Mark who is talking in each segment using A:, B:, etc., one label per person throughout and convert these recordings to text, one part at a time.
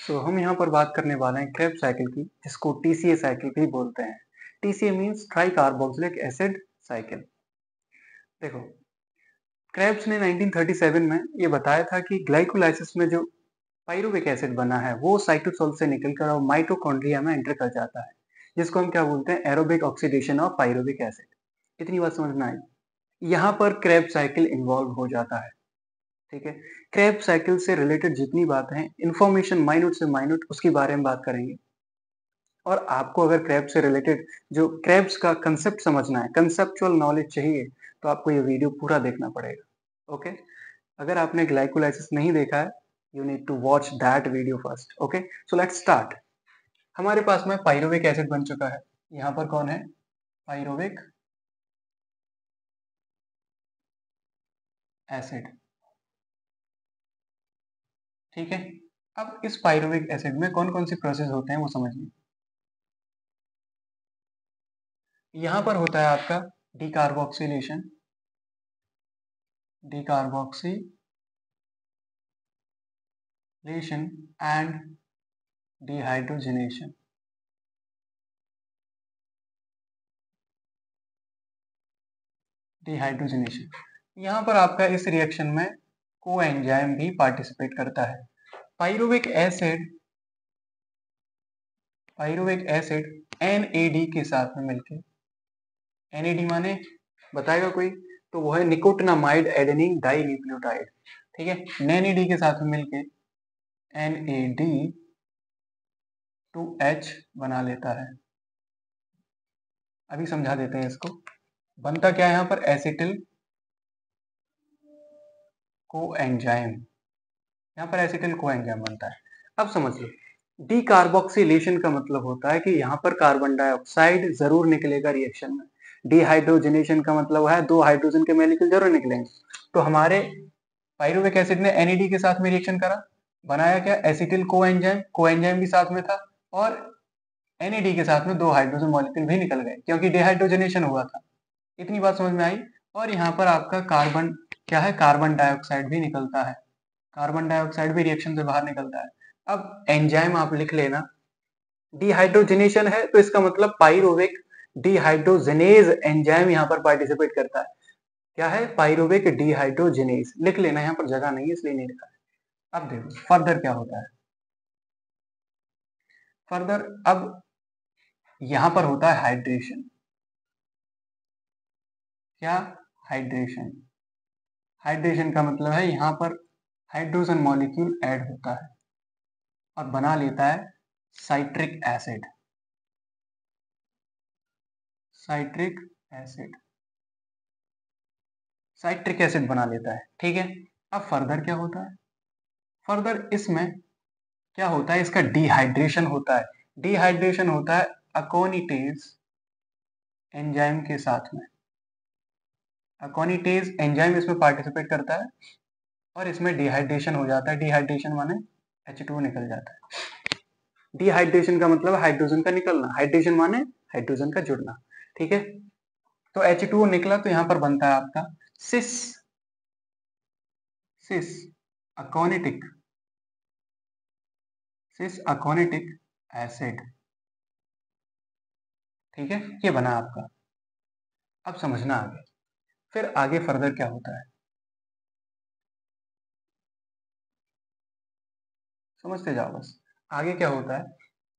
A: हम यहाँ पर बात करने वाले हैं क्रेब्स साइकिल की, जिसको टीसीए साइकिल भी बोलते हैं। TCA means try carboxylic acid cycle. देखो, क्रेब्स ने 1937 में ये बताया था कि ग्लाइकोलाइसिस में जो पाइरुविक एसिड बना है वो साइटोसोल से निकलकर और माइटोकॉन्ड्रिया में एंटर कर जाता है, जिसको हम क्या बोलते हैं, aerobic oxidation of pyruvic acid. इतनी बात समझ में आई। यहाँ पर क्रेब साइकिल इन्वॉल्व हो जाता है। ठीक है, क्रेब साइकिल से रिलेटेड जितनी बातें हैं, इंफॉर्मेशन माइन्यूट से माइन्यूट उसके बारे में बात करेंगे। और आपको अगर क्रैब से रिलेटेड जो क्रैब्स का कंसेप्ट समझना है, कंसेप्चुअल नॉलेज चाहिए, तो आपको ये वीडियो पूरा देखना पड़ेगा। ओके, अगर आपने ग्लाइकोलाइसिस नहीं देखा है, you need to watch that video first. Okay, so let's start. हमारे पास में पाइरुविक एसिड बन चुका है। यहाँ पर कौन है, पाइरुविक एसिड। ठीक है, अब इस पाइरुविक एसिड में कौन कौन सी प्रोसेस होते हैं वो समझिए। यहाँ पर होता है आपका decarboxylation, decarboxylation and dehydrogenation. Dehydrogenation, यहाँ पर आपका इस रिएक्शन में कोएंजाइम भी पार्टिसिपेट करता है। पाइरुविक एसिड NAD के साथ में मिलके, NAD माने बताएगा कोई, तो वो है निकोटिनामाइड एडेनिन डाई न्यूक्लियोटाइड। ठीक है, NAD के साथ में मिलके NAD2H बना लेता है। अभी समझा देते हैं इसको। बनता क्या है यहाँ पर, एसिटिल कोएंजाइम। यहाँ पर एसिटिल कोएंजाइम बनता है। अब समझ लो, डीकार्बोक्सिलेशन का मतलब होता है कि यहाँ पर कार्बन डाइऑक्साइड जरूर निकलेगा रिएक्शन में। डिहाइड्रोजनेशन का मतलब है दो हाइड्रोजन के मॉलिक्यूल जरूर निकलेंगे। तो हमारे पाइरुविक एसिड ने NAD के साथ में रिएक्शन करा, बनाया क्या, एसिटिल कोएंजाइम भी साथ में था, और NAD के साथ में दो हाइड्रोजन मॉलिक्यूल भी निकल गए क्योंकि डिहाइड्रोजनेशन हुआ था। इतनी बात समझ में आई। और यहाँ पर आपका कार्बन क्या है, कार्बन डाइऑक्साइड भी निकलता है। कार्बन डाइऑक्साइड भी रिएक्शन से बाहर निकलता है। अब एंजाइम आप लिख लेना, डिहाइड्रोजनेशन है तो इसका मतलब पाइरुविक डिहाइड्रोजनेज एंजाइम यहाँ पर पार्टिसिपेट करता है। क्या है, पाइरुविक डिहाइड्रोजनेज। लिख लेना, यहाँ पर जगह नहीं है इसलिए नहीं लिखा है। अब देखो फर्दर क्या होता है। फर्दर अब यहाँ पर होता है हाइड्रेशन। क्या, हाइड्रेशन। हाइड्रेशन का मतलब है यहाँ पर हाइड्रोजन मॉलिक्यूल ऐड होता है और बना लेता है citric acid. Citric acid, citric acid बना लेता है। ठीक है, अब फर्दर क्या होता है, फर्दर इसमें क्या होता है, इसका डिहाइड्रेशन होता है। डिहाइड्रेशन होता है अकोनिटेज एंजाइम के साथ में। अकोनिटेज एंजाइम इसमें पार्टिसिपेट करता है और इसमें डिहाइड्रेशन हो जाता है। डिहाइड्रेशन माने H2O निकल जाता है। डिहाइड्रेशन का मतलब हाइड्रोजन का निकलना, हाइड्रेशन माने हाइड्रोजन का जुड़ना। ठीक है, तो H2O निकला तो यहां पर बनता है आपका सिस सिस अकोनिटिक एसिड। ठीक है, ये बना आपका। अब समझना आगे, फिर आगे फर्दर क्या होता है, समझते जाओ बस। आगे क्या होता है,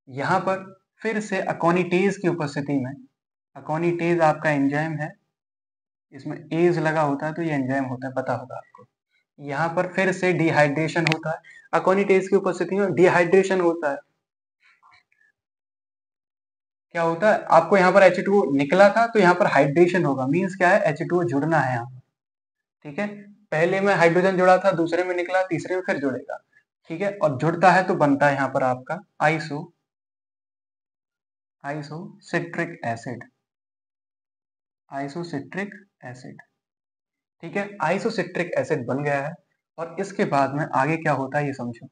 A: यहां पर फिर से अकोनिटेज की उपस्थिति में, अकोनिटेज आपका एंजाइम है, इसमें एज लगा होता है तो ये एंजाइम होता है, पता होगा आपको। यहाँ पर फिर से डिहाइड्रेशन होता है, अकोनिटेज की उपस्थिति में डिहाइड्रेशन होता है। क्या होता है, आपको यहाँ पर H2O निकला था तो यहाँ पर हाइड्रेशन होगा, मीन्स क्या है, H2O जुड़ना है यहाँ पर। ठीक है, पहले में हाइड्रोजन जुड़ा था, दूसरे में निकला, तीसरे में फिर जुड़ेगा। ठीक है, और जुड़ता है तो बनता है यहाँ पर आपका आइसोसिट्रिक एसिड। आइसोसिट्रिक एसिड, ठीक है, आइसोसिट्रिक एसिड बन गया है। और इसके बाद में आगे क्या होता है ये समझो।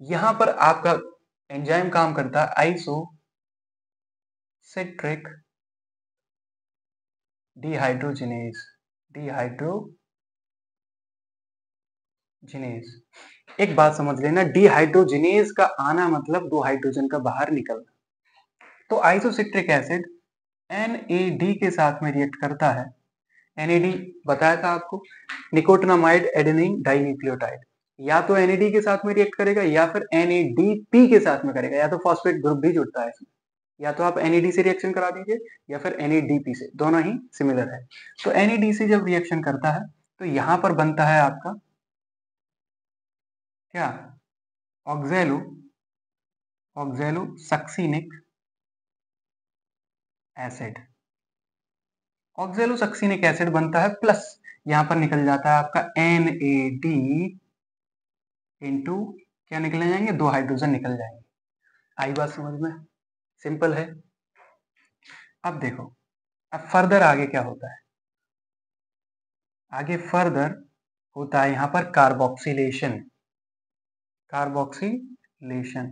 A: यहां पर आपका एंजाइम काम करता है आइसोसिट्रिक डिहाइड्रोजनेज। जिनेज। एक बात समझ लेना, डिहाइड्रोजिनेज का आना मतलब 2 हाइड्रोजन का बाहर निकलना। तो आइसोसिट्रिक एसिड NAD के साथ में रिएक्ट करता है। NAD बताया था आपको, निकोटिनामाइड एडेनिन डाइन्यूक्लियोटाइड। या तो NAD के साथ में रिएक्ट करेगा या फिर NADP के साथ में करेगा, या तो फॉस्फेट ग्रुप भी जुड़ता है इसमें। या तो आप NAD से रिएक्शन करा दीजिए या फिर NADP से, दोनों ही सिमिलर है। तो NAD से जब रिएक्शन करता है तो यहां पर बनता है आपका क्या, oxalo succinic acid. Oxalo succinic acid बनता है, प्लस यहां पर निकल जाता है आपका NAD इंटू क्या निकल जाएंगे, 2 हाइड्रोजन निकल जाएंगे। आई बात समझ में? सिंपल है। अब देखो, अब फर्दर आगे क्या होता है, आगे फर्दर होता है यहां पर कार्बोक्सिलेशन। कार्बोक्सिलेशन,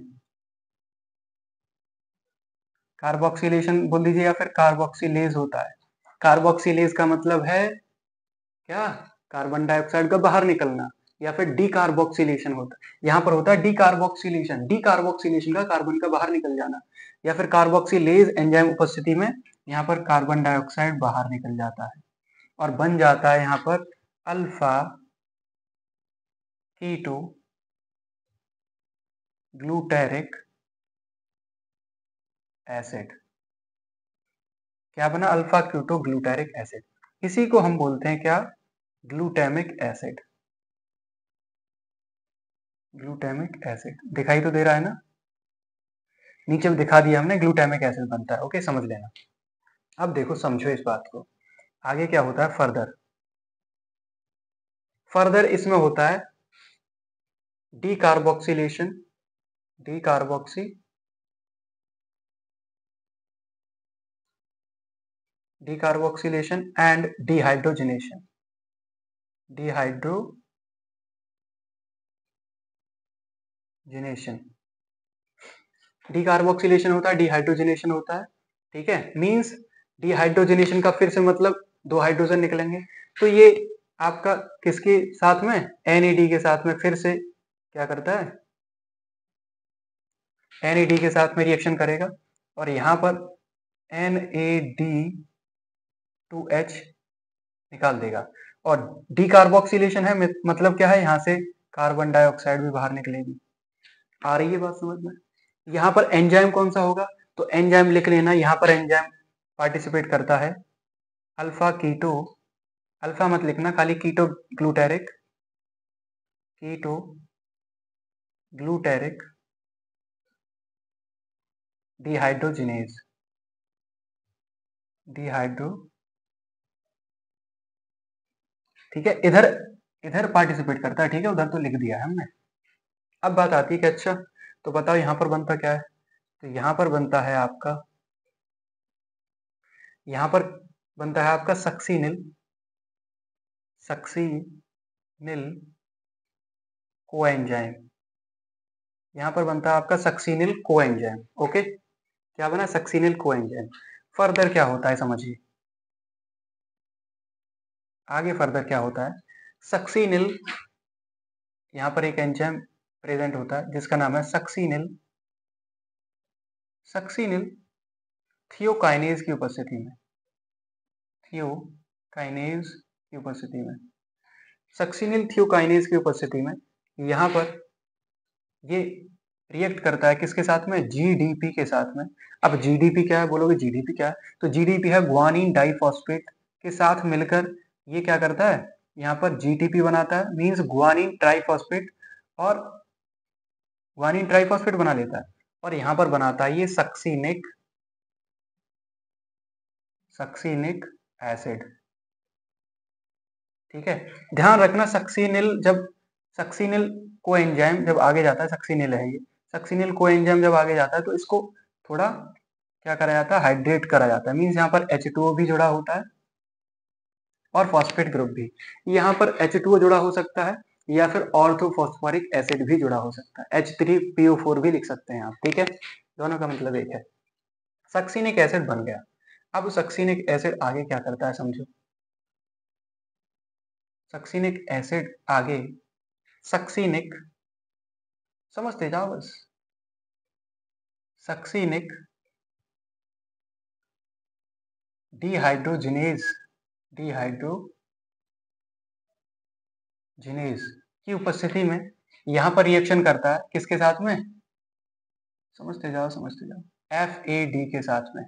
A: कार्बोक्सिलेशन बोल दीजिए या फिर कार्बोक्सिलेज होता है। कार्बोक्सिलेज का मतलब है क्या, कार्बन डाइऑक्साइड का बाहर निकलना, या फिर डीकार्बोक्सिलेशन होता है। यहां पर होता है डीकार्बोक्सिलेशन, डीकार्बोक्सिलेशन का कार्बन का बाहर निकल जाना, या फिर कार्बोक्सिलेज एंजाइम उपस्थिति में यहां पर कार्बन डाइऑक्साइड बाहर निकल जाता है और बन जाता है यहां पर अल्फा कीटो ग्लूटेरिक एसिड। क्या बना, अल्फा कीटो ग्लूटेरिक एसिड। इसी को हम बोलते हैं क्या, ग्लूटामिक एसिड। ग्लूटामिक एसिड दिखाई तो दे रहा है ना, नीचे में दिखा दिया हमने, ग्लूटामिक एसिड बनता है। ओके, समझ लेना। अब देखो, समझो इस बात को, आगे क्या होता है फर्दर। फर्दर इसमें होता है decarboxylation, decarboxy decarboxylation and dehydrogenation, dehydrogenation. Decarboxylation होता है, डिहाइड्रोजनेशन होता है, ठीक है। मींस डिहाइड्रोजनेशन का फिर से मतलब 2 हाइड्रोजन निकलेंगे। तो ये आपका किसके साथ में, NAD के साथ में फिर से क्या करता है, NAD के साथ में रिएक्शन करेगा और यहां पर NAD2H निकाल देगा। और डीकार्बोक्सिलेशन है मतलब क्या है, यहां से कार्बन डाइऑक्साइड भी बाहर निकलेगी। आ रही है बात समझ में? यहाँ पर एंजाइम कौन सा होगा, तो एंजाइम लिख लेना, यहाँ पर एंजाइम पार्टिसिपेट करता है अल्फा कीटो, अल्फा मत लिखना, खाली keto glutaric, keto glutaric dehydrogenase, dehydro, ठीक है। इधर इधर पार्टिसिपेट करता है, ठीक है, उधर तो लिख दिया है हमने। अब बात आती है कि अच्छा तो बताओ यहाँ पर बनता क्या है, तो यहाँ पर बनता है आपका, यहाँ पर बनता है आपका सक्सीनिल, सक्सीनिल कोएंजाइम। यहाँ पर बनता है आपका सक्सीनिल कोएंजाइम। ओके, क्या बना, सक्सीनिल कोएंजाइम। फर्दर क्या होता है समझिए, आगे फर्दर क्या होता है, सक्सीनिल, यहाँ पर एक एंजाइम प्रेजेंट होता है जिसका नाम है सक्सीनिल, सक्सीनिल थियोकाइनेज की उपस्थिति में, थियोकाइनेज की उपस्थिति में, सक्सीनिल थियोकाइनेज की उपस्थिति में यहाँ पर ये रिएक्ट करता है किसके साथ में, GDP के साथ में। अब GDP क्या है बोलोगे, GDP क्या है, तो GDP है ग्वानिन डाइफॉस्फेट के साथ मिलकर ये क्या करता है, यहाँ पर GTP बनाता है, मींस ग्वानिन ट्राइफॉस्फेट, और ग्वानिन ट्राइफॉस्फेट बना लेता है और यहाँ पर बनाता है ये सक्सीनिक, सक्सीनिक एसिड, ठीक है। ध्यान रखना, सक्सीनिल जब, सक्सीनिल को एंजाइम जब आगे जाता है, सक्सीनिल है ये, सक्सीनिल को एंजाइम जब आगे जाता है तो इसको थोड़ा क्या करा जाता है, हाइड्रेट करा जाता है, मीन्स यहाँ पर H2O भी जुड़ा होता है और फॉस्फेट ग्रुप भी। यहाँ पर H2O जुड़ा हो सकता है या फिर ऑर्थोफॉस्फोरिक एसिड भी जुड़ा हो सकता है, H3PO4 भी लिख सकते हैं आप, ठीक है, दोनों का मतलब एक है। सक्सीनिक एसिड बन गया। अब सक्सीनिक एसिड आगे क्या करता है समझो, सक्सीनिक एसिड आगे सक्सीनिक, समझते जाओ बस, सक्सीनिक डिहाइड्रोजिनेज, डिहाइड्रोजिनेज की उपस्थिति में यहां पर रिएक्शन करता है किसके साथ में, समझते जाओ समझते जाओ, FAD के साथ में।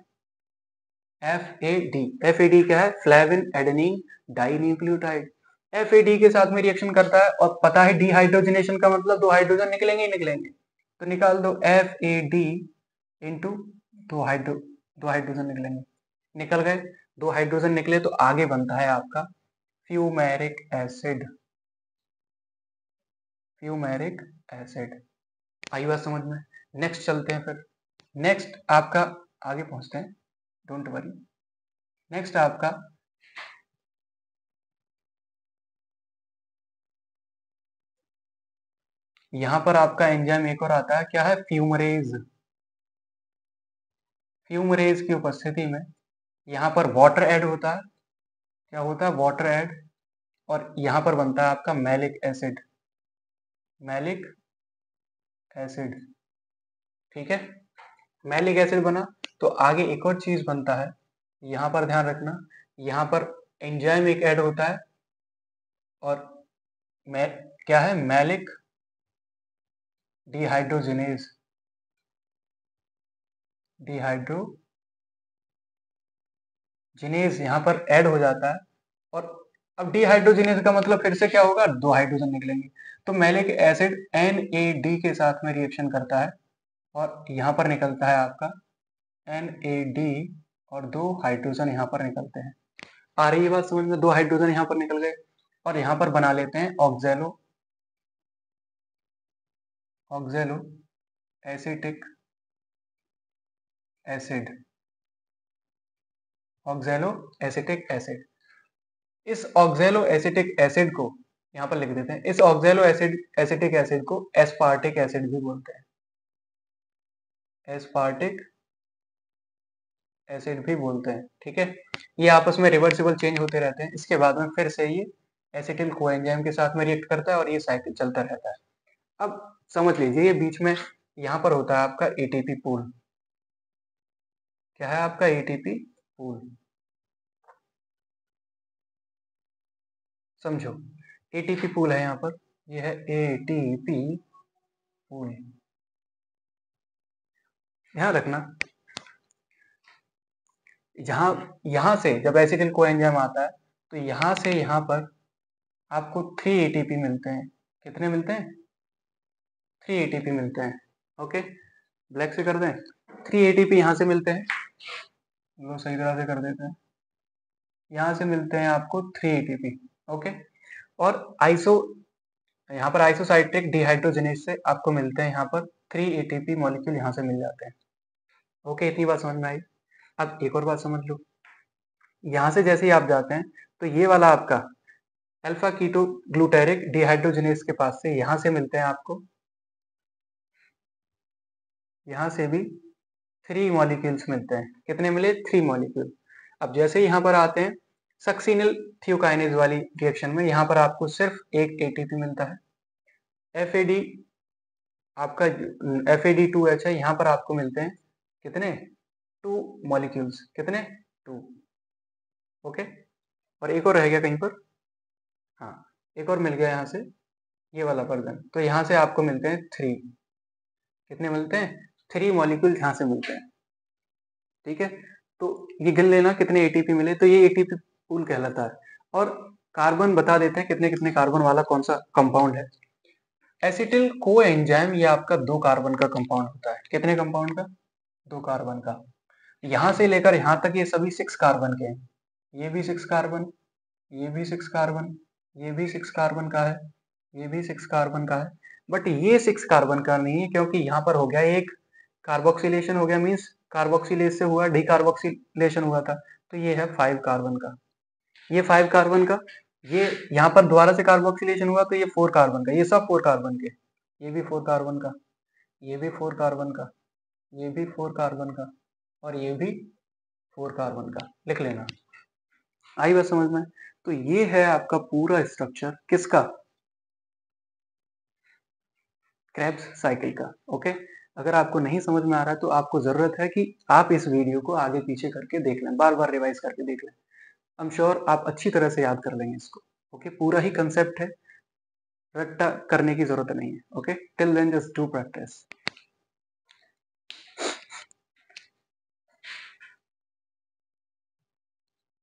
A: FAD क्या है, फ्लेविन एडेनिन डाइन्यूक्लियोटाइड। FAD के साथ में रिएक्शन करता है और पता है डिहाइड्रोजनेशन का मतलब दो हाइड्रोजन निकलेंगे ही निकलेंगे, तो निकाल दो FAD इंटू दो हाइड्रोजन निकलेंगे, निकल गए, दो हाइड्रोजन निकले तो आगे बनता है आपका फ्यूमेरिक एसिड, फ्यूमेरिक एसिड। आई बात समझ में। नेक्स्ट चलते हैं फिर, नेक्स्ट आपका आगे पहुंचते हैं, डोंट वरी। नेक्स्ट आपका यहां पर आपका एंजाइम एक और आता है, क्या है, फ्यूमरेज। फ्यूमरेज की उपस्थिति में यहां पर वाटर ऐड होता है, क्या होता है, वाटर ऐड, और यहां पर बनता है आपका मैलिक एसिड, मैलिक एसिड, ठीक है। मैलिक एसिड बना तो आगे एक और चीज बनता है, यहां पर ध्यान रखना, यहां पर एंजाइम एक ऐड होता है और मैं क्या है, मैलिक डिहाइड्रोजिनेज, डिहाइड्रोजिनेज यहां पर ऐड हो जाता है, और अब डिहाइड्रोजिनेज का मतलब फिर से क्या होगा, दो हाइड्रोजन निकलेंगे, तो मैलिक एसिड NAD के साथ में रिएक्शन करता है और यहां पर निकलता है आपका NAD और दो हाइड्रोजन यहां पर निकलते हैं। आ रही है बात समझ में, दो हाइड्रोजन यहां पर निकल गए और यहां पर बना लेते हैं ऑक्जेलो, ऑक्जेलो एसिटिक एसिड, ऑक्जेलो एसिटिक एसिड। इस ऑक्जेलो एसिटिक एसिड को यहां पर लिख देते हैं, इस ऑक्जेलो एसिटिक एसिड को एस्पार्टिक एसिड भी बोलते हैं, एस्पार्टिक एसिड भी बोलते हैं, ठीक है। ये आपस में रिवर्सिबल चेंज होते रहते हैं, इसके बाद में फिर से ये एसिटिल कोएंजाइम के साथ में रिएक्ट करता है और ये साइकिल चलता रहता है। अब समझ लीजिए, ये बीच में यहां पर होता है आपका ATP पूल, क्या है आपका ATP पूल, समझो, ATP पूल है यहाँ पर, ये है ATP पूल। ध्यान रखना, यहां से जब एसिटिल कोएंजाइम आता है तो यहां से यहां पर आपको 3 ATP मिलते हैं, कितने मिलते हैं, 3 ATP मिलते हैं, ओके। ब्लैक से कर दें, 3 ATP यहां से मिलते हैं, लो सही तरह से कर देते हैं, यहां से मिलते हैं आपको 3 ATP, ओके। और आइसो, यहाँ पर आइसोसाइट्रिक डिहाइड्रोजनेज से आपको मिलते हैं यहाँ पर 3 ATP मॉलिक्यूल यहाँ से मिल जाते हैं, ओके। इतनी बात समझ में आई। अब एक और बात समझ लो, यहाँ से जैसे ही आप जाते हैं तो ये वाला आपका अल्फा कीटो ग्लूटेरिक डिहाइड्रोजनेज के पास से यहाँ से मिलते हैं आपको, यहाँ से भी 3 मॉलिक्यूल्स मिलते हैं, कितने मिले, 3 मॉलिक्यूल। अब जैसे ही यहाँ पर आते हैं सक्सिनिल थियोकाइनेज वाली रिएक्शन में, यहाँ पर आपको सिर्फ एक ATP मिलता है, FAD आपका FAD2H है, यहाँ पर आपको मिलते हैं कितने, 2 मॉलिक्यूल्स, कितने, 2, ओके। और एक और रह गया कहीं पर, हाँ, एक और मिल गया यहाँ से, ये वाला वर्जन, तो यहाँ से आपको मिलते हैं 3, कितने मिलते हैं, 3 मॉलिक्यूल यहाँ से मिलते हैं, ठीक है। तो ये गिन लेना कितने ATP मिले, तो ये ATP पूल कहलाता है। और कार्बन बता देते हैं कितने कितने कार्बन वाला कौन सा कंपाउंड है। एसिटिल कोएंजाइम ये आपका 2 कार्बन का कंपाउंड होता है, कितने कंपाउंड का, 2 कार्बन का। यहां से लेकर यहां तक ये सभी 6 कार्बन के हैं, ये भी 6 कार्बन, ये भी 6 कार्बन, ये भी 6 कार्बन का है, ये भी 6 कार्बन का है, बट ये 6 कार्बन का नहीं है, क्योंकि यहाँ पर हो गया एक कार्बोक्सिलेशन हो गया, मीन्स कार्बोक्सिलेज से हुआ डिकार्बोक्सिलेशन हुआ था, तो ये है 5 कार्बन का, ये 5 कार्बन का, ये यहाँ पर दोबारा से कार्बोक्सिलेशन हुआ तो ये 4 कार्बन का, ये सब 4 कार्बन के, ये भी 4 कार्बन का, ये भी 4 कार्बन का, ये भी 4 कार्बन का, और ये भी 4 कार्बन का, लिख लेना। आई बात समझ में। तो ये है आपका पूरा स्ट्रक्चर किसका, क्रेब्स साइकिल का। ओके, अगर आपको नहीं समझ में आ रहा है तो आपको ज़रूरत है कि आप इस वीडियो को आगे पीछे करके देख लें, बार-बार रिवाइज़ करके देख लें। आई एम श्योर आप अच्छी तरह से याद कर लेंगे इसको। ओके, पूरा ही कांसेप्ट है, रट्टा करने की ज़रूरत नहीं है। Okay, till then just do practice.